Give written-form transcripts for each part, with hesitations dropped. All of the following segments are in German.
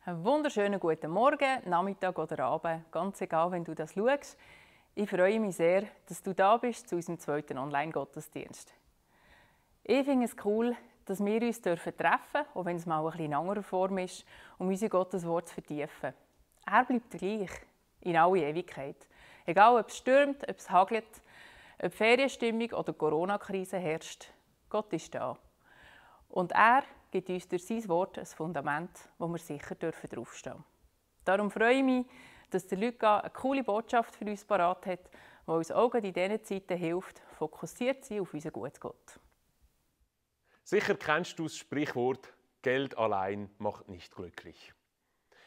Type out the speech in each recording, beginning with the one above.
Einen wunderschönen guten Morgen, Nachmittag oder Abend, ganz egal, wenn du das schaust. Ich freue mich sehr, dass du da bist zu unserem zweiten Online-Gottesdienst. Ich finde es cool, dass wir uns treffen dürfen, auch wenn es mal ein bisschen in anderer Form ist, um unser Gotteswort zu vertiefen. Er bleibt gleich, in alle Ewigkeit. Egal, ob es stürmt, ob es hagelt, ob Ferienstimmung oder Corona-Krise herrscht, Gott ist da. Und er gibt uns durch sein Wort ein Fundament, wo wir sicher draufstehen dürfen. Darum freue ich mich, dass der Luca eine coole Botschaft für uns parat hat, die uns auch in diesen Zeiten hilft, fokussiert zu sein auf unseren guten Gott. Sicher kennst du das Sprichwort, Geld allein macht nicht glücklich.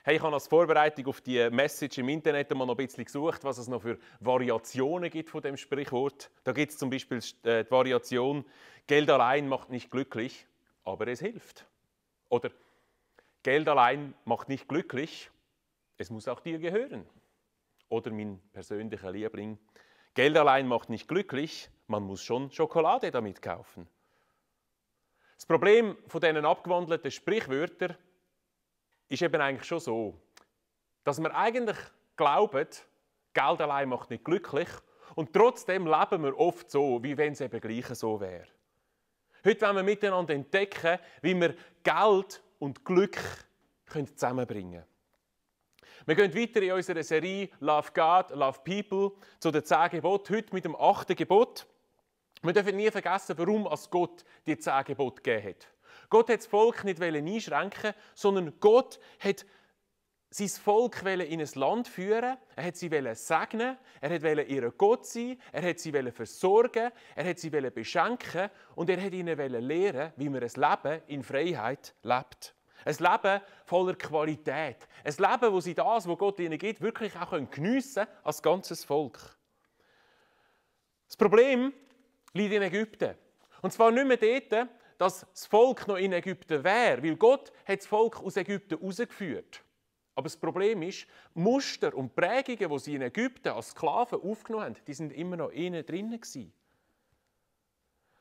Hey, ich habe als Vorbereitung auf die Message im Internet mal noch ein bisschen gesucht, was es noch für Variationen gibt von dem Sprichwort. Da gibt es zum Beispiel die Variation, Geld allein macht nicht glücklich, aber es hilft. Oder Geld allein macht nicht glücklich, es muss auch dir gehören. Oder mein persönlicher Liebling, Geld allein macht nicht glücklich, man muss schon Schokolade damit kaufen. Das Problem von diesen abgewandelten Sprichwörtern ist eben eigentlich schon so, dass wir eigentlich glauben, Geld allein macht nicht glücklich und trotzdem leben wir oft so, wie wenn es eben gleich so wäre. Heute wollen wir miteinander entdecken, wie wir Geld und Glück zusammenbringen können. Wir gehen weiter in unserer Serie Love God, Love People zu den 10 Geboten, heute mit dem 8. Gebot. Wir dürfen nie vergessen, warum als Gott die 10 Gebote gegeben hat. Gott hat das Volk nicht einschränken, sondern Gott hat sein Volk in ein Land führen, er hat sie segnen, er wollte ihr Gott sein, er hat sie versorgen, er hat sie beschenken und er hat ihnen lehren, wie man ein Leben in Freiheit lebt. Ein Leben voller Qualität. Ein Leben, wo sie das, was Gott ihnen gibt, wirklich auch geniessen können als ganzes Volk. Das Problem liegt in Ägypten. Und zwar nicht mehr dort, dass das Volk noch in Ägypten wäre, weil Gott hat das Volk aus Ägypten herausgeführt. Aber das Problem ist, Muster und Prägungen, die sie in Ägypten als Sklaven aufgenommen haben, die sind immer noch innen drin gewesen.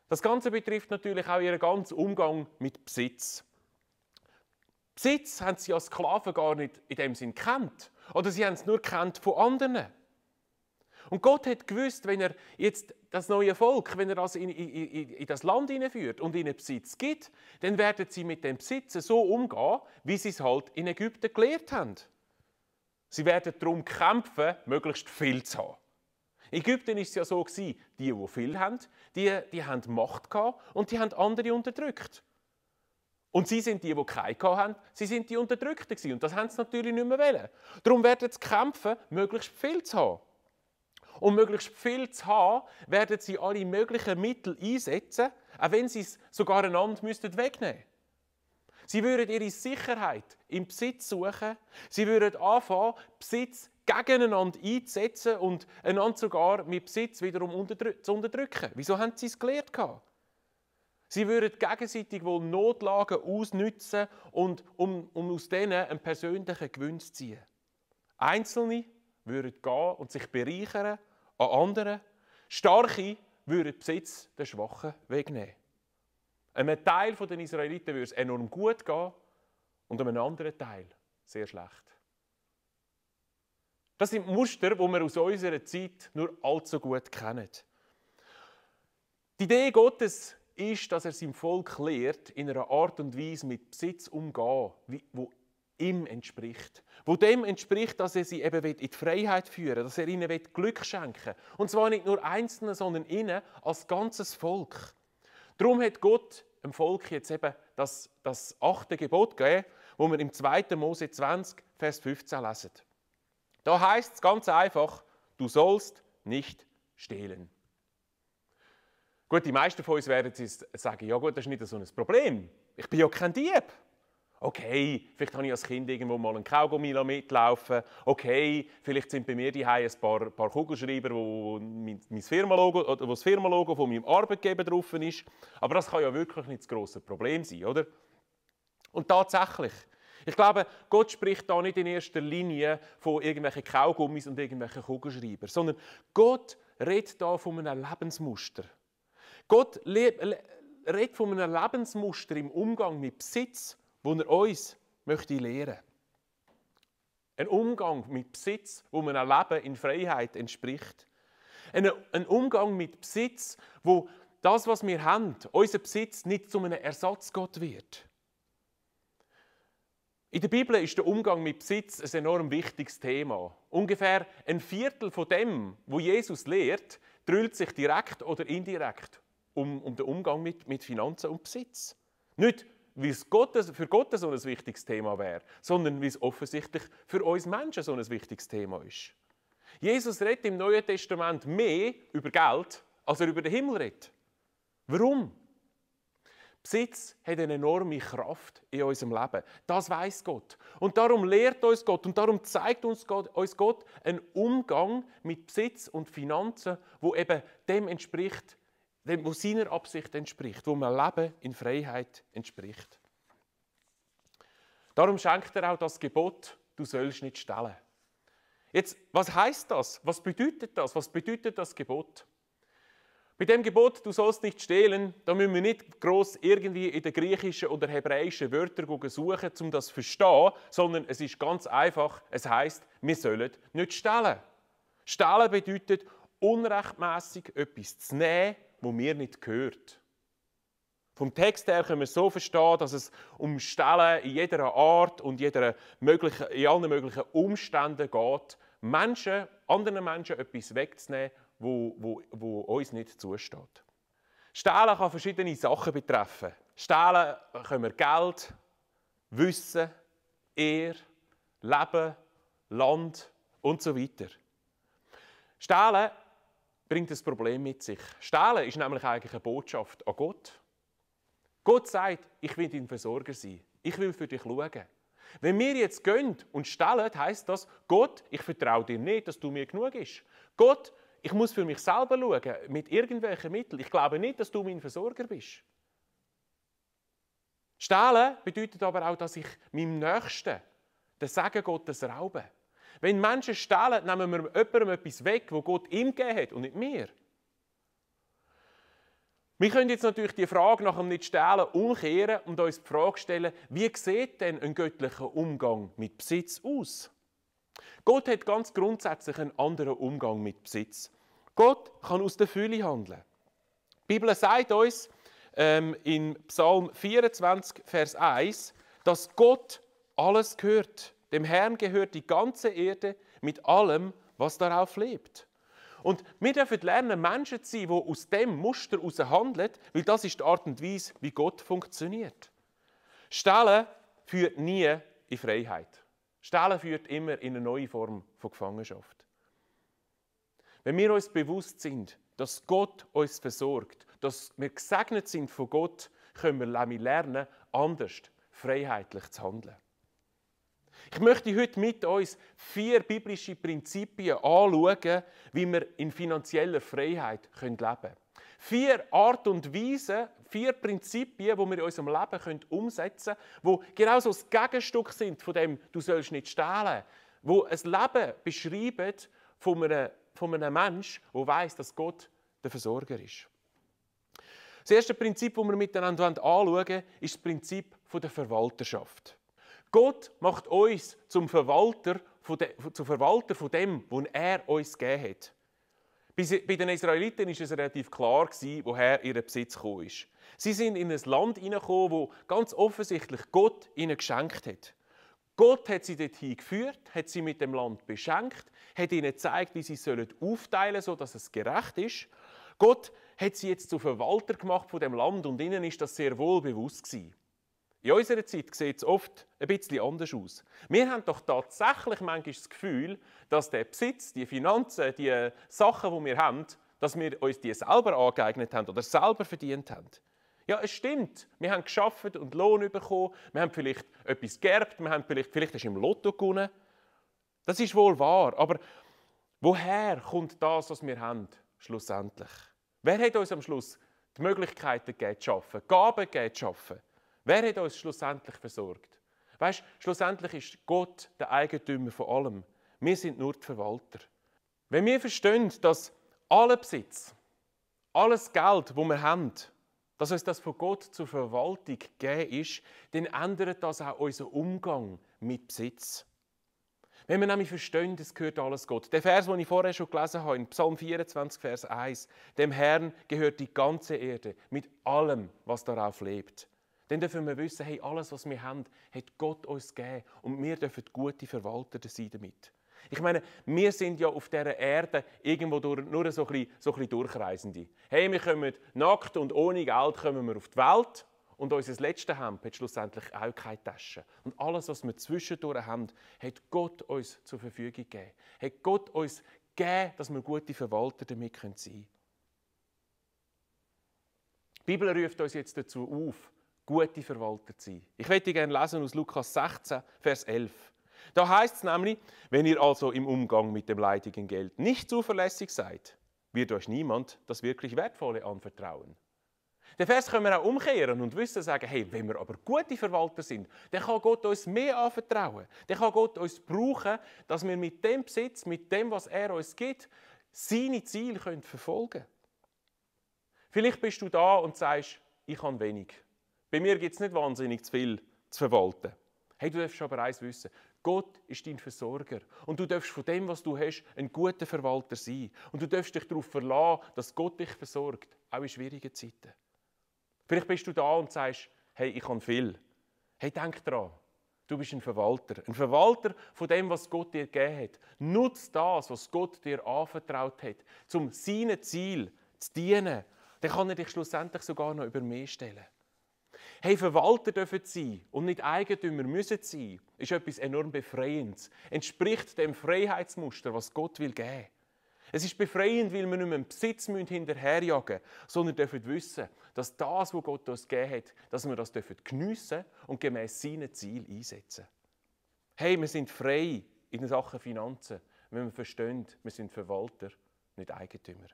Das Ganze betrifft natürlich auch ihren ganzen Umgang mit Besitz. Besitz haben sie als Sklaven gar nicht in dem Sinn gekannt. Oder sie haben es nur gekannt von anderen. Und Gott hat gewusst, wenn er jetzt das neue Volk, wenn er das in das Land hineinführt und ihnen Besitz gibt, dann werden sie mit dem Besitz so umgehen, wie sie es halt in Ägypten gelernt haben. Sie werden darum kämpfen, möglichst viel zu haben. In Ägypten war es ja so, die viel haben, die haben Macht gehabt und die haben andere unterdrückt. Und sie sind die keine hatten, sie sind die Unterdrückten gewesen. Und das haben sie natürlich nicht mehr wollen. Darum werden sie kämpfen, möglichst viel zu haben. Um möglichst viel zu haben, werden sie alle möglichen Mittel einsetzen, auch wenn sie es sogar einander wegnehmen müssten. Sie würden ihre Sicherheit im Besitz suchen, sie würden anfangen, Besitz gegeneinander einzusetzen und einander sogar mit Besitz wiederum zu unterdrücken. Wieso haben sie es gelernt? Sie würden gegenseitig wohl Notlagen ausnützen, um aus denen einen persönlichen Gewinn zu ziehen. Einzelne würden gehen und sich bereichern an anderen. Starke würden Besitz der Schwachen wegnehmen. Einem Teil der Israeliten würde es enorm gut gehen und einem anderen Teil sehr schlecht. Das sind Muster, die wir aus unserer Zeit nur allzu gut kennen. Die Idee Gottes ist, dass er seinem Volk lehrt, in einer Art und Weise mit Besitz umzugehen, wo ihm entspricht. Wo dem entspricht, dass er sie eben in die Freiheit führen will, dass er ihnen Glück schenken will. Und zwar nicht nur Einzelnen, sondern ihnen als ganzes Volk. Darum hat Gott dem Volk jetzt eben das 8. Gebot gegeben, wo wir im 2. Mose 20, Vers 15 lesen. Da heißt es ganz einfach, du sollst nicht stehlen. Gut, die meisten von uns werden jetzt sagen, ja gut, das ist nicht so ein Problem. Ich bin ja kein Dieb. Okay, vielleicht habe ich als Kind irgendwo mal einen Kaugummi mitlaufen. Okay, vielleicht sind bei mir die ein paar Kugelschreiber, wo das Firmenlogo von meinem Arbeitgeber drauf ist. Aber das kann ja wirklich nicht das grosse Problem sein, oder? Und tatsächlich, ich glaube, Gott spricht da nicht in erster Linie von irgendwelchen Kaugummis und irgendwelchen Kugelschreibern, sondern Gott redet da von einem Lebensmuster. Gott redet von einem Lebensmuster im Umgang mit Besitz, wo er uns möchte lehren. Ein Umgang mit Besitz, wo man ein Leben in Freiheit entspricht. Ein Umgang mit Besitz, wo das, was wir haben, unser Besitz, nicht zu einem Ersatzgott wird. In der Bibel ist der Umgang mit Besitz ein enorm wichtiges Thema. Ungefähr ein Viertel von dem, was Jesus lehrt, dreht sich direkt oder indirekt um den Umgang mit Finanzen und Besitz. Nicht, weil es für Gott so ein wichtiges Thema wäre, sondern weil es offensichtlich für uns Menschen so ein wichtiges Thema ist. Jesus redet im Neuen Testament mehr über Geld, als er über den Himmel redet. Warum? Besitz hat eine enorme Kraft in unserem Leben. Das weiss Gott. Und darum lehrt uns Gott und darum zeigt uns Gott einen Umgang mit Besitz und Finanzen, wo eben dem entspricht, wo seiner Absicht entspricht, wo man Leben in Freiheit entspricht. Darum schenkt er auch das Gebot, du sollst nicht stehlen. Jetzt, was heisst das? Was bedeutet das? Was bedeutet das Gebot? Bei dem Gebot, du sollst nicht stehlen, da müssen wir nicht gross irgendwie in den griechischen oder hebräischen Wörtern suchen, um das zu verstehen, sondern es ist ganz einfach, es heisst, wir sollen nicht stehlen. Stehlen bedeutet, unrechtmässig etwas zu nehmen, wo mir nicht gehört. Vom Text her können wir es so verstehen, dass es um Stehlen in jeder Art und in allen möglichen Umständen geht, anderen Menschen etwas wegzunehmen, wo uns nicht zusteht. Stehlen kann verschiedene Sachen betreffen. Stehlen können wir Geld, Wissen, Ehre, Leben, Land und so weiter. Stehlen bringt ein Problem mit sich. Stehlen ist nämlich eigentlich eine Botschaft an Gott. Gott sagt, ich will dein Versorger sein. Ich will für dich schauen. Wenn wir jetzt gehen und stehlen, heisst das, Gott, ich vertraue dir nicht, dass du mir genug bist. Gott, ich muss für mich selber schauen, mit irgendwelchen Mitteln. Ich glaube nicht, dass du mein Versorger bist. Stehlen bedeutet aber auch, dass ich meinem Nächsten den Segen Gottes raube. Wenn Menschen stehlen, nehmen wir jemandem etwas weg, das Gott ihm gegeben hat und nicht mir. Wir können jetzt natürlich die Frage nach dem Nicht-Stehlen umkehren und uns die Frage stellen, wie sieht denn ein göttlicher Umgang mit Besitz aus? Gott hat ganz grundsätzlich einen anderen Umgang mit Besitz. Gott kann aus der Fülle handeln. Die Bibel sagt uns in Psalm 24, Vers 1, dass Gott alles gehört. Dem Herrn gehört die ganze Erde mit allem, was darauf lebt. Und wir dürfen lernen, Menschen zu sein, die aus dem Muster heraus handeln, weil das ist die Art und Weise, wie Gott funktioniert. Stehlen führt nie in Freiheit. Stehlen führt immer in eine neue Form von Gefangenschaft. Wenn wir uns bewusst sind, dass Gott uns versorgt, dass wir gesegnet sind von Gott, können wir lernen, anders, freiheitlich zu handeln. Ich möchte heute mit uns 4 biblische Prinzipien anschauen, wie wir in finanzieller Freiheit leben können. 4 Art und Weisen, 4 Prinzipien, die wir in unserem Leben umsetzen können, die genau so das Gegenstück sind von dem, du sollst nicht stehlen, die ein Leben beschreiben von einem Menschen, der weiss, dass Gott der Versorger ist. Das erste Prinzip, das wir miteinander anschauen, ist das Prinzip der Verwalterschaft. Gott macht uns zum Verwalter von dem, was er uns gegeben hat. Bei den Israeliten war es relativ klar, woher ihr Besitz gekommen ist. Sie sind in ein Land hineingekommen, wo ganz offensichtlich Gott ihnen geschenkt hat. Gott hat sie dorthin geführt, hat sie mit dem Land beschenkt, hat ihnen gezeigt, wie sie aufteilen sollen, sodass es gerecht ist. Gott hat sie jetzt zu Verwalter gemacht von dem Land und ihnen ist das sehr wohl bewusst gewesen. In unserer Zeit sieht es oft ein bisschen anders aus. Wir haben doch tatsächlich manchmal das Gefühl, dass der Besitz, die Finanzen, die Sachen, die wir haben, dass wir uns die selber angeeignet haben oder selber verdient haben. Ja, es stimmt. Wir haben gearbeitet und Lohn bekommen. Wir haben vielleicht etwas geerbt. Vielleicht hast du im Lotto gewonnen. Das ist wohl wahr. Aber woher kommt das, was wir haben, schlussendlich? Wer hat uns am Schluss die Möglichkeiten gegeben, zu arbeiten, Gaben gegeben, zu arbeiten? Wer hat uns schlussendlich versorgt? Weißt, schlussendlich ist Gott der Eigentümer von allem. Wir sind nur die Verwalter. Wenn wir verstehen, dass aller Besitz, alles Geld, das wir haben, dass uns das von Gott zur Verwaltung gegeben ist, dann ändert das auch unseren Umgang mit Besitz. Wenn wir nämlich verstehen, es gehört alles Gott. Der Vers, den ich vorher schon gelesen habe, in Psalm 24, Vers 1, dem Herrn gehört die ganze Erde mit allem, was darauf lebt. Dann dürfen wir wissen, hey, alles, was wir haben, hat Gott uns gegeben und wir dürfen gute Verwalter sein damit. Ich meine, wir sind ja auf dieser Erde irgendwo nur so ein bisschen Durchreisende. Hey, wir kommen nackt und ohne Geld kommen wir auf die Welt und unser letztes Hemd hat schlussendlich auch keine Tasche. Und alles, was wir zwischendurch haben, hat Gott uns zur Verfügung gegeben. Hat Gott uns gegeben, dass wir gute Verwalter damit sein können. Die Bibel ruft uns jetzt dazu auf, gute Verwalter zu sein. Ich möchte gerne lesen aus Lukas 16, Vers 11. Da heißt es nämlich, wenn ihr also im Umgang mit dem leidigen Geld nicht zuverlässig seid, wird euch niemand das wirklich Wertvolle anvertrauen. Den Vers können wir auch umkehren und sagen, hey, wenn wir aber gute Verwalter sind, dann kann Gott uns mehr anvertrauen. Dann kann Gott uns brauchen, dass wir mit dem Besitz, mit dem, was er uns gibt, seine Ziele verfolgen können. Vielleicht bist du da und sagst, ich habe wenig. Bei mir gibt es nicht wahnsinnig zu viel zu verwalten. Hey, du darfst aber eins wissen. Gott ist dein Versorger. Und du darfst von dem, was du hast, ein guter Verwalter sein. Und du darfst dich darauf verlassen, dass Gott dich versorgt, auch in schwierigen Zeiten. Vielleicht bist du da und sagst, hey, ich habe viel. Hey, denk daran, du bist ein Verwalter. Ein Verwalter von dem, was Gott dir gegeben hat. Nutz das, was Gott dir anvertraut hat, um seinem Ziel zu dienen. Dann kann er dich schlussendlich sogar noch über mehr stellen. Hey, Verwalter dürfen sein und nicht Eigentümer müssen sein, ist etwas enorm Befreiendes. Entspricht dem Freiheitsmuster, was Gott will geben. Es ist befreiend, weil wir nicht mehr im Besitz hinterherjagen müssen, sondern dürfen wissen, dass das, was Gott uns gegeben hat, dass wir das geniessen dürfen und gemäss seinen Zielen einsetzen. Hey, wir sind frei in den Sachen Finanzen, wenn wir verstehen, wir sind Verwalter, nicht Eigentümer.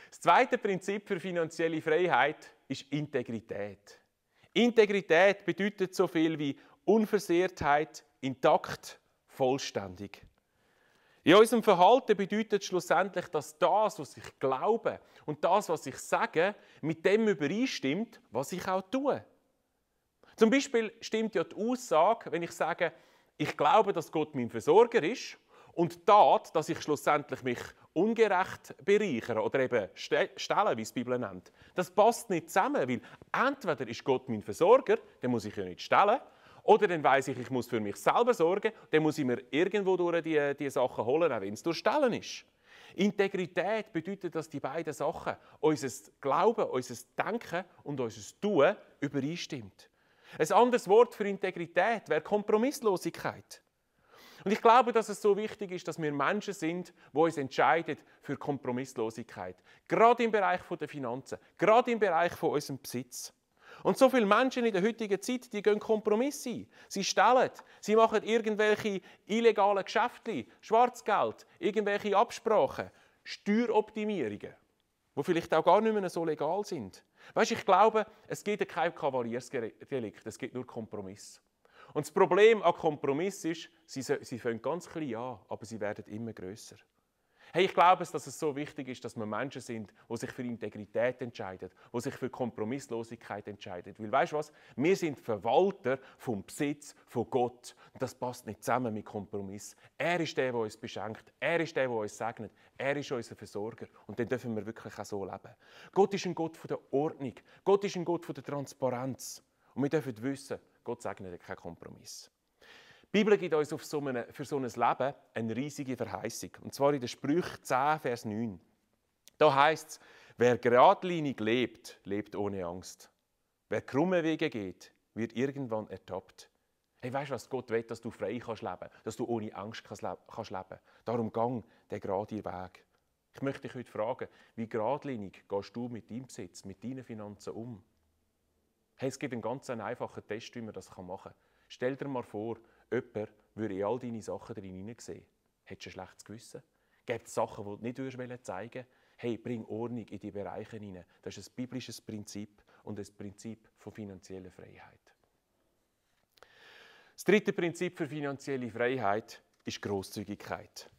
Das zweite Prinzip für finanzielle Freiheit ist Integrität. Integrität bedeutet so viel wie Unversehrtheit, intakt, vollständig. In unserem Verhalten bedeutet schlussendlich, dass das, was ich glaube und das, was ich sage, mit dem übereinstimmt, was ich auch tue. Zum Beispiel stimmt ja die Aussage, wenn ich sage, ich glaube, dass Gott mein Versorger ist, und die Tat, dass ich schlussendlich mich ungerecht bereichere oder eben stelle, wie es die Bibel nennt. Das passt nicht zusammen, weil entweder ist Gott mein Versorger, dann muss ich ja nicht stellen, oder dann weiss ich muss für mich selber sorgen, dann muss ich mir irgendwo durch die Sachen holen, auch wenn es durch Stellen ist. Integrität bedeutet, dass die beiden Sachen, unser Glauben, unser Denken und unser Tun übereinstimmt. Ein anderes Wort für Integrität wäre Kompromisslosigkeit. Und ich glaube, dass es so wichtig ist, dass wir Menschen sind, die uns entscheiden für Kompromisslosigkeit. Gerade im Bereich der Finanzen, gerade im Bereich von unserem Besitz. Und so viele Menschen in der heutigen Zeit, die gehen Kompromisse ein. Sie stellen, sie machen irgendwelche illegalen Geschäfte, Schwarzgeld, irgendwelche Absprachen, Steueroptimierungen, die vielleicht auch gar nicht mehr so legal sind. Weisst, ich glaube, es gibt kein Kavaliersdelikt, es gibt nur Kompromiss. Und das Problem an Kompromiss ist, sie fangen ganz klein an, aber sie werden immer grösser. Hey, ich glaube, dass es so wichtig ist, dass wir Menschen sind, die sich für Integrität entscheiden, die sich für Kompromisslosigkeit entscheiden. Weil, weißt du was? Wir sind Verwalter vom Besitz von Gott. Und das passt nicht zusammen mit Kompromiss. Er ist der uns beschenkt. Er ist der uns segnet. Er ist unser Versorger. Und dann dürfen wir wirklich auch so leben. Gott ist ein Gott der Ordnung. Gott ist ein Gott der Transparenz. Und wir dürfen wissen, Gott segnet keinen Kompromiss. Die Bibel gibt uns für so ein Leben eine riesige Verheißung. Und zwar in den Sprüchen 10, Vers 9. Da heißt es, wer geradlinig lebt, lebt ohne Angst. Wer krumme Wege geht, wird irgendwann ertappt. Hey, weißt du was? Gott will, dass du frei kannst leben, dass du ohne Angst kannst leben. Darum gang den geraden Weg. Ich möchte dich heute fragen, wie geradlinig gehst du mit deinem Besitz, mit deinen Finanzen um? Hey, es gibt einen ganz einfachen Test, wie man das machen kann. Stell dir mal vor, jemand würde in all deine Sachen drin hineinsehen. Hättest du ein schlechtes Gewissen? Gibt es Sachen, die du nicht zeigen willst? Hey, bring Ordnung in die Bereiche hinein. Das ist ein biblisches Prinzip und ein Prinzip von finanzieller Freiheit. Das dritte Prinzip für finanzielle Freiheit ist Grosszügigkeit.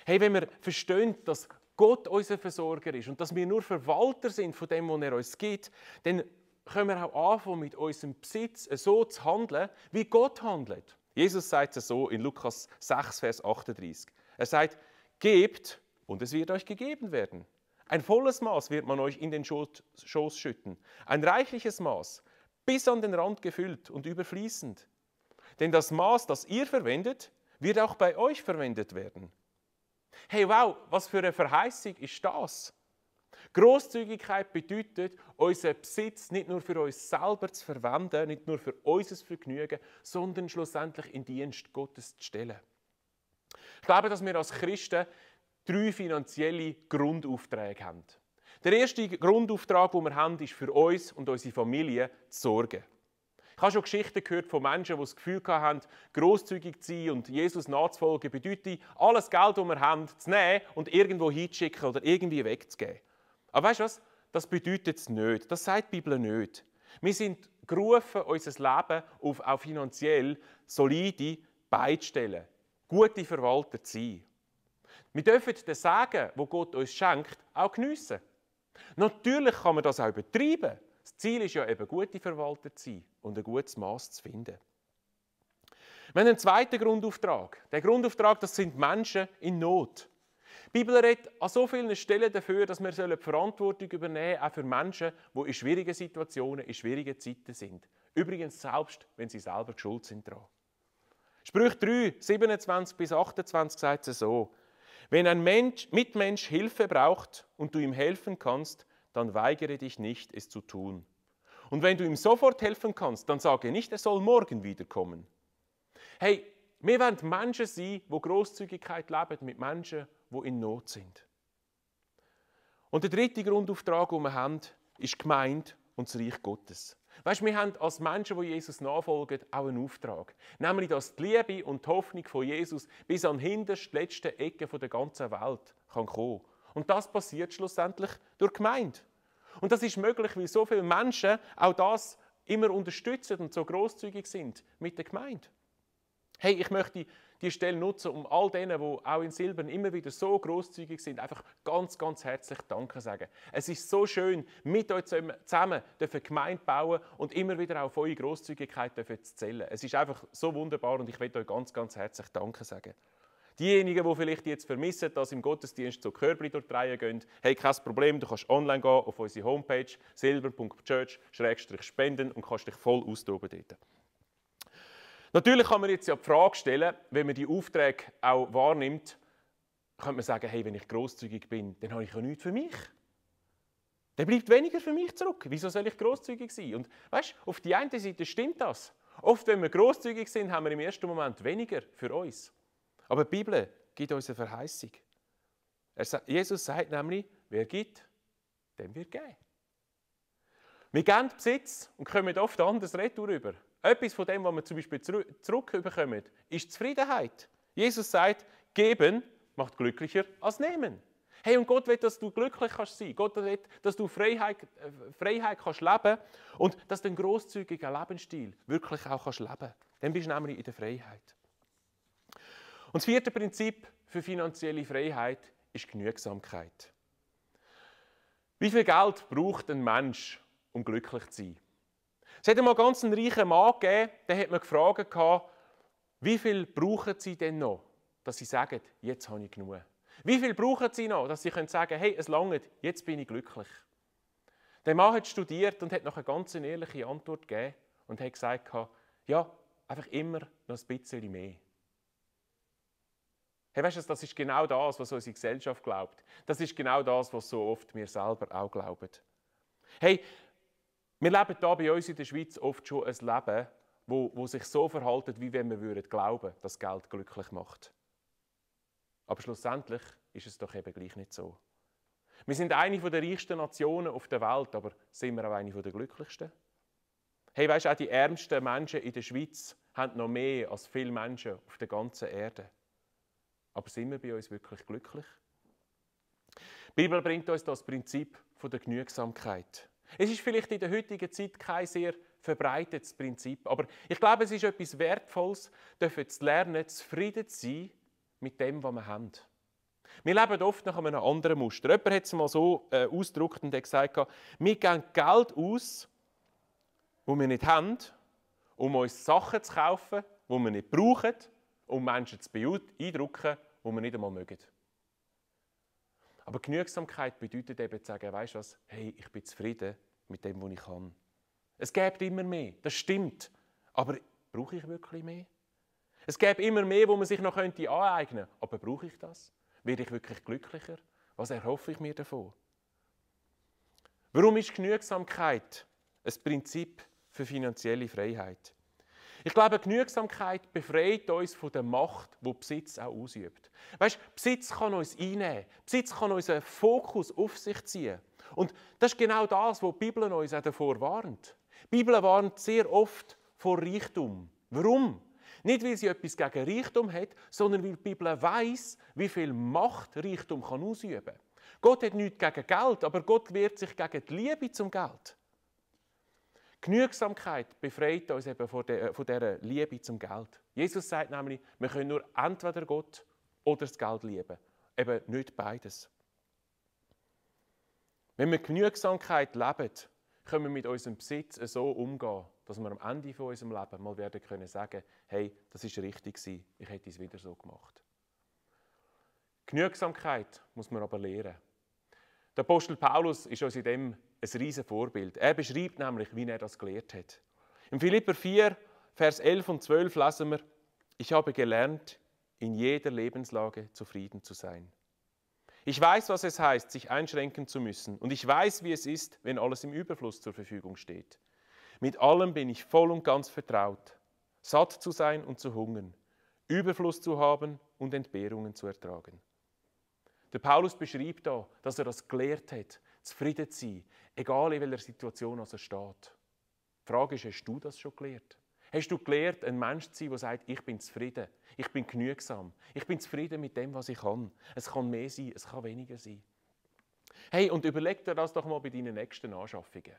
Hey, wenn wir verstehen, dass Gott unser Versorger ist und dass wir nur Verwalter sind von dem, was er uns gibt, dann können wir auch anfangen, mit unserem Besitz so zu handeln, wie Gott handelt. Jesus sagt es so in Lukas 6, Vers 38. Er sagt, gebt und es wird euch gegeben werden. Ein volles Maß wird man euch in den Schoß schütten. Ein reichliches Maß, bis an den Rand gefüllt und überfließend. Denn das Maß, das ihr verwendet, wird auch bei euch verwendet werden. Hey, wow, was für eine Verheißung ist das? Grosszügigkeit bedeutet, unseren Besitz nicht nur für uns selber zu verwenden, nicht nur für unser Vergnügen, sondern schlussendlich in Dienst Gottes zu stellen. Ich glaube, dass wir als Christen 3 finanzielle Grundaufträge haben. Der erste Grundauftrag, den wir haben, ist für uns und unsere Familie zu sorgen. Ich habe schon Geschichten gehört von Menschen, die das Gefühl hatten, grosszügig zu sein und Jesus nachzufolgen bedeutet, alles Geld, das wir haben, zu nehmen und irgendwo hinzuschicken oder irgendwie wegzugeben. Aber weißt du was? Das bedeutet es nicht. Das sagt die Bibel nicht. Wir sind gerufen, unser Leben auf finanziell solide Beine zu stellen, gute Verwalter zu sein. Wir dürfen den Segen, den Gott uns schenkt, auch geniessen. Natürlich kann man das auch übertreiben. Das Ziel ist ja eben, gute Verwalter zu sein und ein gutes Maß zu finden. Wir haben einen zweiten Grundauftrag. Der Grundauftrag, das sind Menschen in Not. Die Bibel redet an so vielen Stellen dafür, dass wir die Verantwortung übernehmen sollen, auch für Menschen, die in schwierigen Situationen, in schwierigen Zeiten sind. Übrigens selbst, wenn sie selber schuld sind daran. Sprüche 3, 27 bis 28 sagt es so: Wenn ein Mitmensch Hilfe braucht und du ihm helfen kannst, dann weigere dich nicht, es zu tun. Und wenn du ihm sofort helfen kannst, dann sage nicht, er soll morgen wiederkommen. Hey, wir wollen Menschen sein, die Grosszügigkeit leben mit Menschen, die in Not sind. Und der dritte Grundauftrag, den wir haben, ist die Gemeinde und das Reich Gottes. Weißt, wir haben als Menschen, die Jesus nachfolgen, auch einen Auftrag. Nämlich, dass die Liebe und die Hoffnung von Jesus bis an hinterst letzte Ecke der ganzen Welt kann kommen. Und das passiert schlussendlich durch die Gemeinde. Und das ist möglich, weil so viele Menschen auch das immer unterstützen und so grosszügig sind mit der Gemeinde. Hey, ich möchte die Stelle nutzen, um all denen, die auch in Silbern immer wieder so grosszügig sind, einfach ganz, ganz herzlich Danke sagen. Es ist so schön, mit euch zusammen eine Gemeinde bauen und immer wieder auf eure Grosszügigkeit zu zählen. Es ist einfach so wunderbar und ich möchte euch ganz, ganz herzlich Danke sagen. Diejenigen, die vielleicht jetzt vermissen, dass im Gottesdienst so Körbchen durch die Reihe gehen, hey, kein Problem, du kannst online gehen auf unsere Homepage silber.church/spenden und kannst dich voll austoben dort. Natürlich kann man jetzt ja die Frage stellen, wenn man die Aufträge auch wahrnimmt, könnte man sagen, hey, wenn ich grosszügig bin, dann habe ich ja nichts für mich. Dann bleibt weniger für mich zurück. Wieso soll ich grosszügig sein? Und weißt, auf die eine Seite stimmt das. Oft, wenn wir grosszügig sind, haben wir im ersten Moment weniger für uns. Aber die Bibel gibt uns eine Verheißung. Jesus sagt nämlich, wer gibt, dem wird geben. Wir geben Besitz und kommen oft anders retour rüber. Etwas von dem, was wir zum Beispiel zurückbekommen, ist Zufriedenheit. Jesus sagt, geben macht glücklicher als nehmen. Hey, und Gott will, dass du glücklich kannst sein. Gott will, dass du Freiheit kannst leben und dass du einen grosszügigen Lebensstil wirklich auch kannst leben. Dann bist du nämlich in der Freiheit. Und das vierte Prinzip für finanzielle Freiheit ist Genügsamkeit. Wie viel Geld braucht ein Mensch, um glücklich zu sein? Es hat einmal ganz einen reichen Mann gegeben, der hat mir gefragt, wie viel brauchen Sie denn noch, dass Sie sagen, jetzt habe ich genug? Wie viel brauchen Sie noch, dass Sie sagen können, hey, es langt, jetzt bin ich glücklich? Der Mann hat studiert und hat noch eine ganz ehrliche Antwort gegeben und hat gesagt, ja, einfach immer noch ein bisschen mehr. Hey, weißt du, das ist genau das, was unsere Gesellschaft glaubt. Das ist genau das, was so oft wir selber auch glauben. Hey, wir leben hier bei uns in der Schweiz oft schon ein Leben, wo sich so verhält, wie wenn wir glauben würden, dass Geld glücklich macht. Aber schlussendlich ist es doch eben gleich nicht so. Wir sind eine der reichsten Nationen auf der Welt, aber sind wir auch eine der glücklichsten? Hey, weißt du, auch die ärmsten Menschen in der Schweiz haben noch mehr als viele Menschen auf der ganzen Erde. Aber sind wir bei uns wirklich glücklich? Die Bibel bringt uns das Prinzip der Genügsamkeit. Es ist vielleicht in der heutigen Zeit kein sehr verbreitetes Prinzip, aber ich glaube, es ist etwas Wertvolles, dafür zu lernen, zufrieden zu sein mit dem, was wir haben. Wir leben oft nach einem anderen Muster. Jemand hat es mal so ausgedrückt und hat gesagt, wir geben Geld aus, das wir nicht haben, um uns Sachen zu kaufen, die wir nicht brauchen, um Menschen zu beeindrucken, die wir nicht einmal mögen. Aber Genügsamkeit bedeutet eben zu sagen, weisst du was, hey, ich bin zufrieden mit dem, was ich kann. Es gibt immer mehr, das stimmt. Aber brauche ich wirklich mehr? Es gibt immer mehr, wo man sich noch aneignen könnte. Aber brauche ich das? Werde ich wirklich glücklicher? Was erhoffe ich mir davon? Warum ist Genügsamkeit ein Prinzip für finanzielle Freiheit? Ich glaube, Genügsamkeit befreit uns von der Macht, die Besitz auch ausübt. Weißt, Besitz kann uns einnehmen. Besitz kann unseren Fokus auf sich ziehen. Und das ist genau das, was die Bibel uns auch davor warnt. Die Bibel warnt sehr oft vor Reichtum. Warum? Nicht, weil sie etwas gegen Reichtum hat, sondern weil die Bibel weiss, wie viel Macht Reichtum kann ausüben kann. Gott hat nichts gegen Geld, aber Gott wehrt sich gegen die Liebe zum Geld. Genügsamkeit befreit uns eben von dieser Liebe zum Geld. Jesus sagt nämlich, wir können nur entweder Gott oder das Geld lieben. Eben nicht beides. Wenn wir Genügsamkeit leben, können wir mit unserem Besitz so umgehen, dass wir am Ende von unserem Leben mal werden können sagen, hey, das war richtig gewesen, ich hätte es wieder so gemacht. Genügsamkeit muss man aber lernen. Der Apostel Paulus ist uns in dem ein riesen Vorbild. Er beschreibt nämlich, wie er das gelehrt hat. In Philipper 4, Vers 11 und 12 lesen wir, ich habe gelernt, in jeder Lebenslage zufrieden zu sein. Ich weiß, was es heißt, sich einschränken zu müssen. Und ich weiß, wie es ist, wenn alles im Überfluss zur Verfügung steht. Mit allem bin ich voll und ganz vertraut. Satt zu sein und zu hungern. Überfluss zu haben und Entbehrungen zu ertragen. Der Paulus beschreibt da, dass er das gelehrt hat, zufrieden zu sein, egal in welcher Situation er steht. Die Frage ist, hast du das schon gelehrt? Hast du gelehrt, ein Mensch zu sein, der sagt, ich bin zufrieden, ich bin genügsam, ich bin zufrieden mit dem, was ich kann. Es kann mehr sein, es kann weniger sein. Hey, und überleg dir das doch mal bei deinen nächsten Anschaffungen.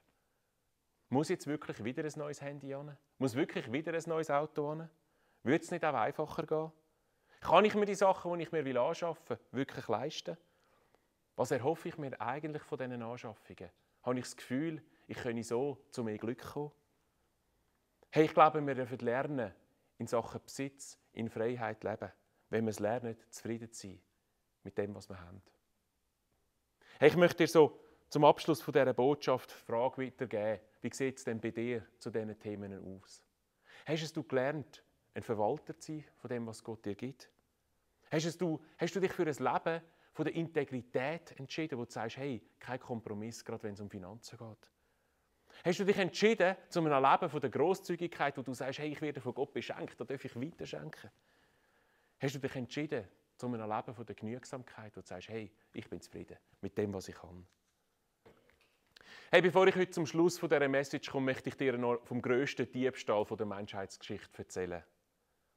Muss jetzt wirklich wieder ein neues Handy an? Muss wirklich wieder ein neues Auto an? Würde es nicht auch einfacher gehen? Kann ich mir die Sachen, die ich mir anschaffen will, wirklich leisten? Was erhoffe ich mir eigentlich von diesen Anschaffungen? Habe ich das Gefühl, ich könne so zu mehr Glück kommen? Hey, ich glaube, wir dürfen lernen, in Sachen Besitz, in Freiheit leben, wenn wir es lernen, zufrieden zu sein mit dem, was wir haben. Hey, ich möchte dir so zum Abschluss von dieser Botschaft die Frage weitergeben, wie sieht es denn bei dir zu diesen Themen aus? Hast du gelernt, ein Verwalter zu sein von dem, was Gott dir gibt? Hast du dich für ein Leben von der Integrität entschieden, wo du sagst, hey, kein Kompromiss, gerade wenn es um Finanzen geht? Hast du dich entschieden zu einem Leben von der Grosszügigkeit, wo du sagst, hey, ich werde von Gott beschenkt, da darf ich weiter schenken? Hast du dich entschieden zu einem Leben von der Genügsamkeit, wo du sagst, hey, ich bin zufrieden mit dem, was ich kann? Hey, bevor ich heute zum Schluss von dieser Message komme, möchte ich dir noch vom grössten Diebstahl der Menschheitsgeschichte erzählen.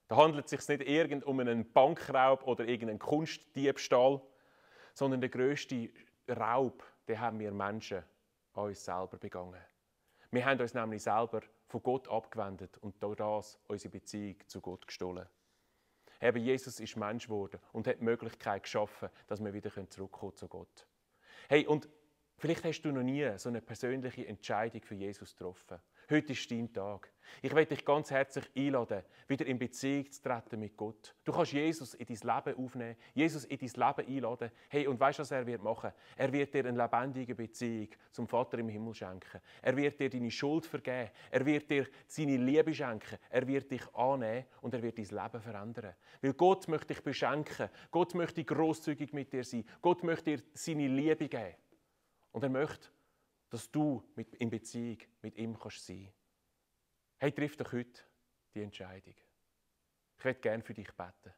Da handelt es sich nicht um einen Bankraub oder irgendeinen Kunstdiebstahl, sondern der grösste Raub, den haben wir Menschen an uns selber begangen. Wir haben uns nämlich selber von Gott abgewendet und durch das unsere Beziehung zu Gott gestohlen. Eben Jesus ist Mensch geworden und hat die Möglichkeit geschaffen, dass wir wieder zurückkommen zu Gott. Hey, und vielleicht hast du noch nie so eine persönliche Entscheidung für Jesus getroffen. Heute ist dein Tag. Ich möchte dich ganz herzlich einladen, wieder in Beziehung zu treten mit Gott. Du kannst Jesus in dein Leben aufnehmen, Jesus in dein Leben einladen. Hey, und weißt du, was er wird machen? Er wird dir eine lebendige Beziehung zum Vater im Himmel schenken. Er wird dir deine Schuld vergeben. Er wird dir seine Liebe schenken. Er wird dich annehmen und er wird dein Leben verändern. Weil Gott möchte dich beschenken. Gott möchte grosszügig mit dir sein. Gott möchte dir seine Liebe geben. Und er möchte, dass du in Beziehung mit ihm kannst sein. Hey, triff doch heute die Entscheidung. Ich möchte gerne für dich beten.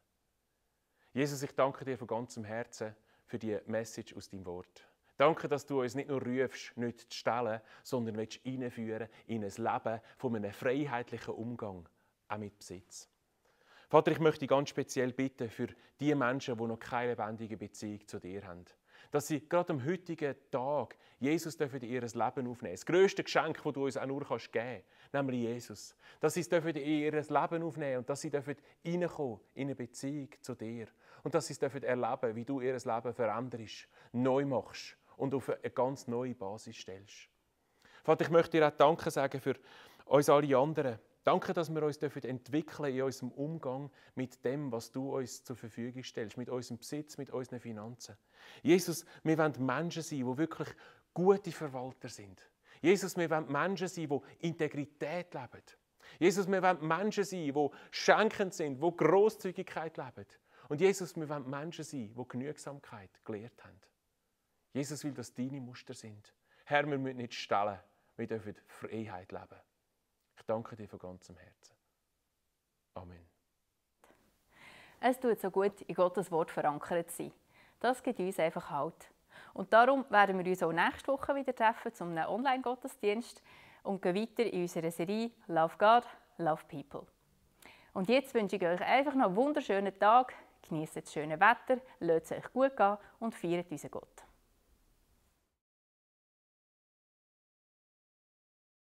Jesus, ich danke dir von ganzem Herzen für die Message aus deinem Wort. Danke, dass du uns nicht nur rufst, nicht zu stellen, sondern hineinführen in ein Leben von einem freiheitlichen Umgang, auch mit Besitz. Vater, ich möchte dich ganz speziell bitten für die Menschen, die noch keine lebendige Beziehung zu dir haben. Dass sie gerade am heutigen Tag Jesus in ihr Leben aufnehmen dürfen. Das grösste Geschenk, das du uns auch nur geben kannst, nämlich Jesus. Dass sie es in ihr Leben aufnehmen und dass sie reinkommen in eine Beziehung zu dir. Und dass sie es erleben, wie du ihr Leben veränderst, neu machst und auf eine ganz neue Basis stellst. Vater, ich möchte dir auch Danke sagen für uns alle anderen, Danke, dass wir uns entwickeln in unserem Umgang mit dem, was du uns zur Verfügung stellst, mit unserem Besitz, mit unseren Finanzen. Jesus, wir wollen Menschen sein, die wirklich gute Verwalter sind. Jesus, wir wollen Menschen sein, die Integrität leben. Jesus, wir wollen Menschen sein, die schenkend sind, die Grosszügigkeit leben. Und Jesus, wir wollen Menschen sein, die Genügsamkeit gelehrt haben. Jesus will, dass deine Muster sind. Herr, wir müssen nicht stehlen, wir dürfen Freiheit leben. Ich danke dir von ganzem Herzen. Amen. Es tut so gut, in Gottes Wort verankert zu sein. Das gibt uns einfach Halt. Und darum werden wir uns auch nächste Woche wieder treffen zum einem Online-Gottesdienst und gehen weiter in unserer Serie Love God, Love People. Und jetzt wünsche ich euch einfach noch einen wunderschönen Tag, genießt das schöne Wetter, lasst es euch gut gehen und feiert unseren Gott.